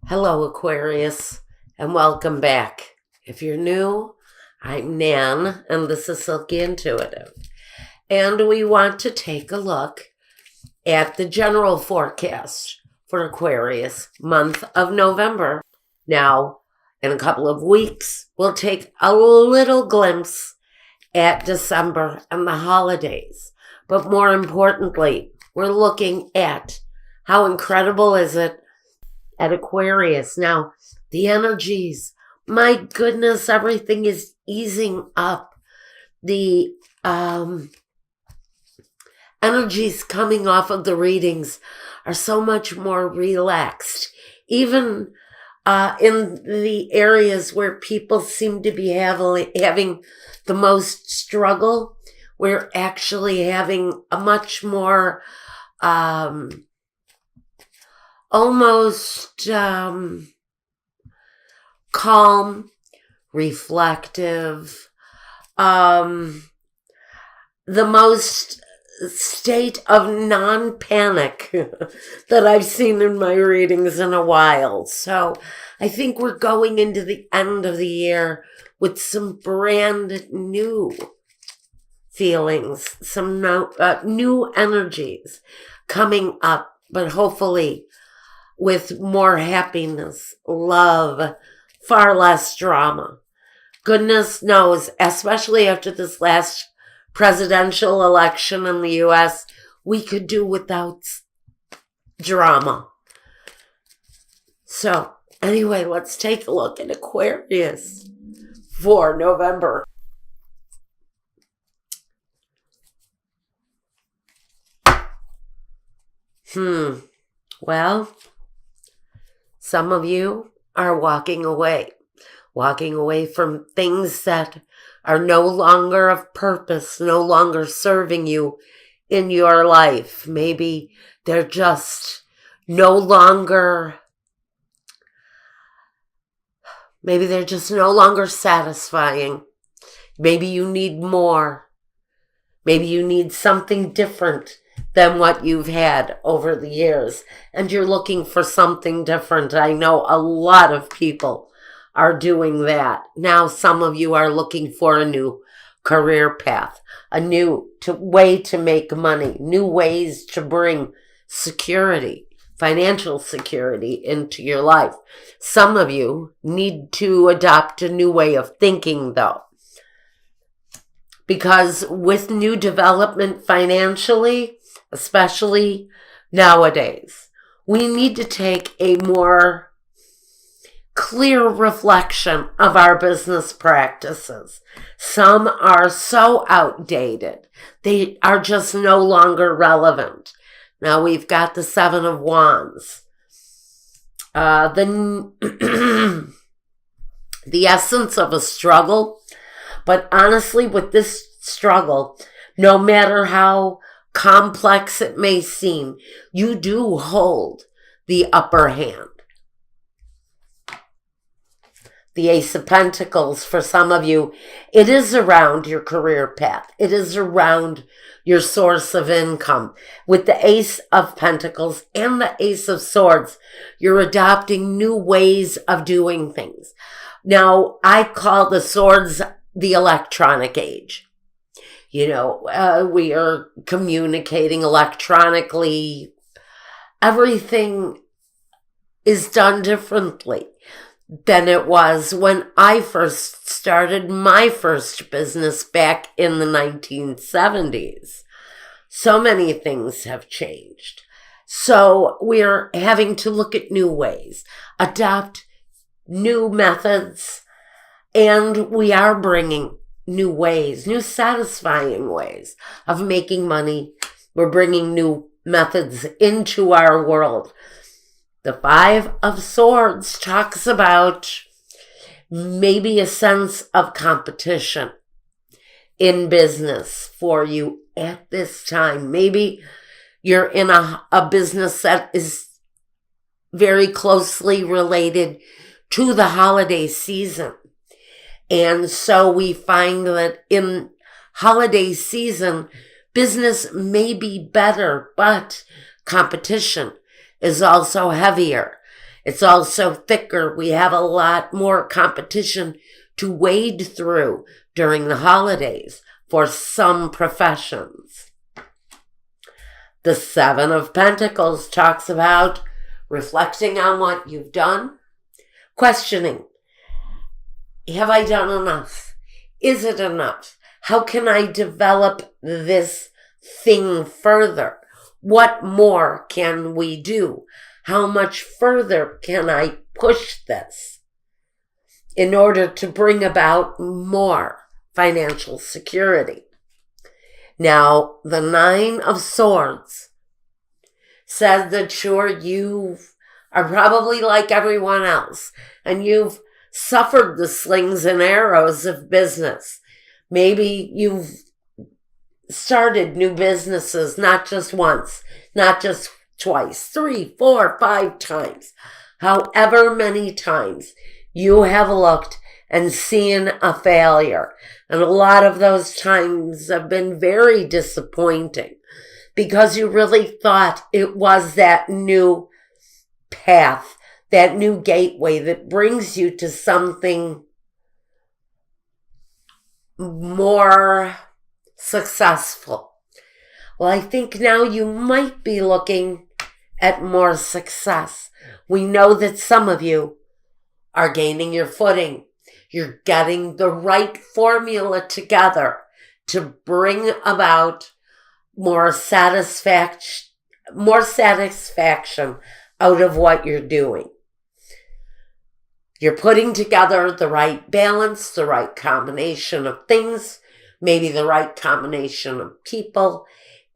Hello, Aquarius, and welcome back. If you're new, I'm Nan, and this is Silky Intuitive. And we want to take a look at the general forecast for Aquarius month of November. Now, in a couple of weeks, we'll take a little glimpse at December and the holidays. But more importantly, we're looking at how incredible is it at Aquarius. Now, the energies, my goodness, everything is easing up. The energies coming off of the readings are so much more relaxed. Even in the areas where people seem to be having the most struggle, we're actually having a much more almost calm, reflective, the most state of non-panic that I've seen in my readings in a while. So I think we're going into the end of the year with some brand new feelings, some new energies coming up, but hopefully with more happiness, love, far less drama. Goodness knows, especially after this last presidential election in the U.S., we could do without drama. So, anyway, let's take a look at Aquarius for November. Well, some of you are walking away from things that are no longer of purpose, no longer serving you in your life. Maybe they're just no longer satisfying. Maybe you need more. Maybe you need something different than what you've had over the years, and you're looking for something different. I know a lot of people are doing that. Now some of you are looking for a new career path, a new way to make money, new ways to bring security, financial security into your life. Some of you need to adopt a new way of thinking, though, because with new development financially, especially nowadays, we need to take a more clear reflection of our business practices. Some are so outdated, they are just no longer relevant. Now we've got the Seven of Wands. The essence of a struggle, but honestly, with this struggle, no matter how complex it may seem, you do hold the upper hand. The Ace of Pentacles, for some of you, it is around your career path. It is around your source of income. With the Ace of Pentacles and the Ace of Swords, you're adopting new ways of doing things. Now, I call the swords the electronic age. You know, we are communicating electronically. Everything is done differently than it was when I first started my first business back in the 1970s. So many things have changed. So we're having to look at new ways, adopt new methods, and we are bringing new ways, new satisfying ways of making money. We're bringing new methods into our world. The Five of Swords talks about maybe a sense of competition in business for you at this time. Maybe you're in a business that is very closely related to the holiday season. And so we find that in holiday season, business may be better, but competition is also heavier. It's also thicker. We have a lot more competition to wade through during the holidays for some professions. The Seven of Pentacles talks about reflecting on what you've done, questioning, have I done enough? Is it enough? How can I develop this thing further? What more can we do? How much further can I push this in order to bring about more financial security? Now, the Nine of Swords says that sure, you are probably like everyone else, and you've suffered the slings and arrows of business. Maybe you've started new businesses, not just once, not just twice, 3, 4, 5 times. However many times you have looked and seen a failure. And a lot of those times have been very disappointing because you really thought it was that new path, that new gateway that brings you to something more successful. Well, I think now you might be looking at more success. We know that some of you are gaining your footing. You're getting the right formula together to bring about more satisfaction out of what you're doing. You're putting together the right balance, the right combination of things, maybe the right combination of people,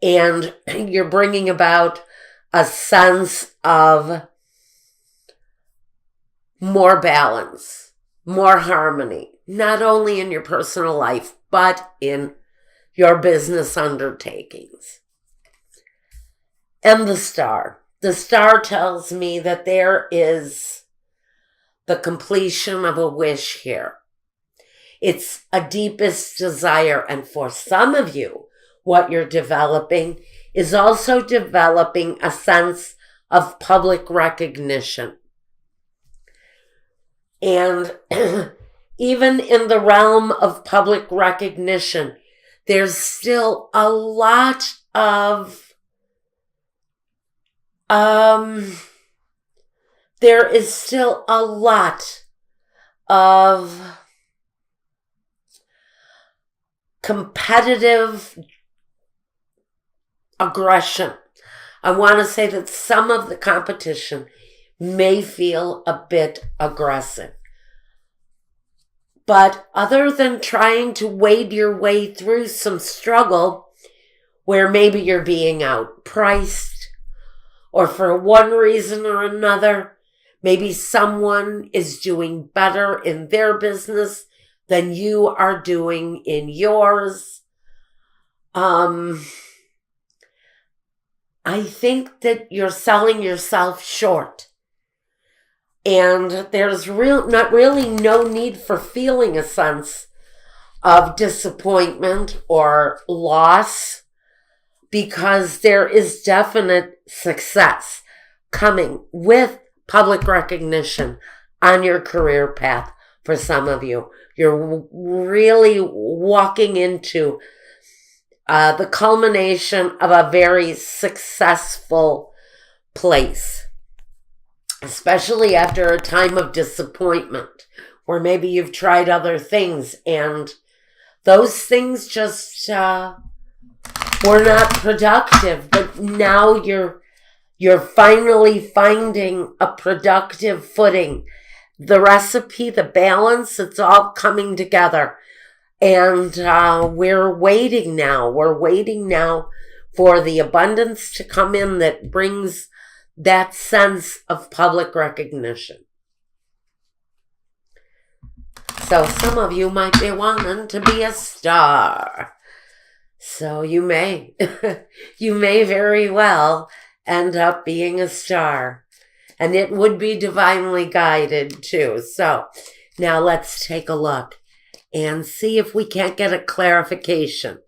and you're bringing about a sense of more balance, more harmony, not only in your personal life, but in your business undertakings. And the Star. The Star tells me that there is the completion of a wish here. It's a deepest desire. And for some of you, what you're developing is also developing a sense of public recognition. And even in the realm of public recognition, there's still a lot of there is still a lot of competitive aggression. I want to say that some of the competition may feel a bit aggressive. But other than trying to wade your way through some struggle where maybe you're being outpriced, or for one reason or another, maybe someone is doing better in their business than you are doing in yours. I think that you're selling yourself short. And there's not really no need for feeling a sense of disappointment or loss, because there is definite success coming with public recognition on your career path for some of you. You're really walking into the culmination of a very successful place, especially after a time of disappointment where maybe you've tried other things and those things just were not productive, but now you're finally finding a productive footing. The recipe, the balance, it's all coming together. And we're waiting now. We're waiting now for the abundance to come in that brings that sense of public recognition. So some of you might be wanting to be a star. So you may very well end up being a star. And it would be divinely guided too. So now let's take a look and see if we can't get a clarification.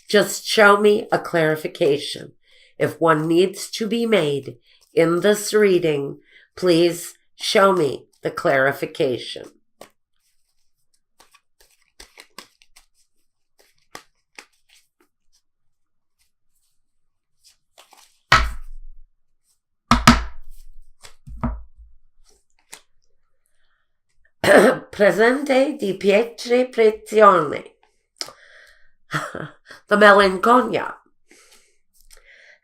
Just show me a clarification. If one needs to be made in this reading, Please show me the clarification. Presente di pietre prezione. The melancolia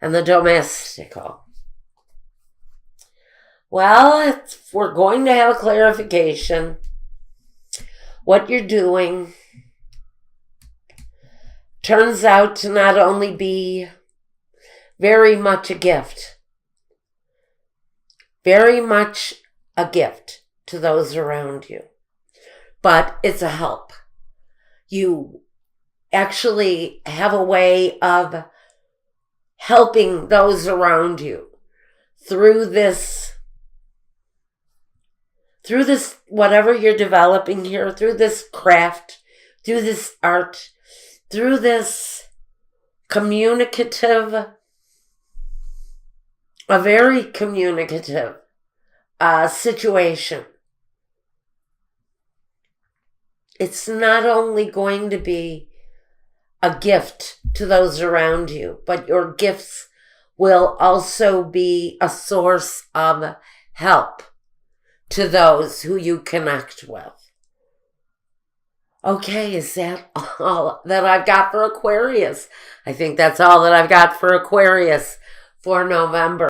and the domestico. Well, we're going to have a clarification. What you're doing turns out to not only be very much a gift, very much a gift to those around you, but it's a help. You actually have a way of helping those around you through this, whatever you're developing here, through this craft, through this art, through this communicative, a very communicative situation. It's not only going to be a gift to those around you, but your gifts will also be a source of help to those who you connect with. Okay, is that all that I've got for Aquarius? I think that's all that I've got for Aquarius for November.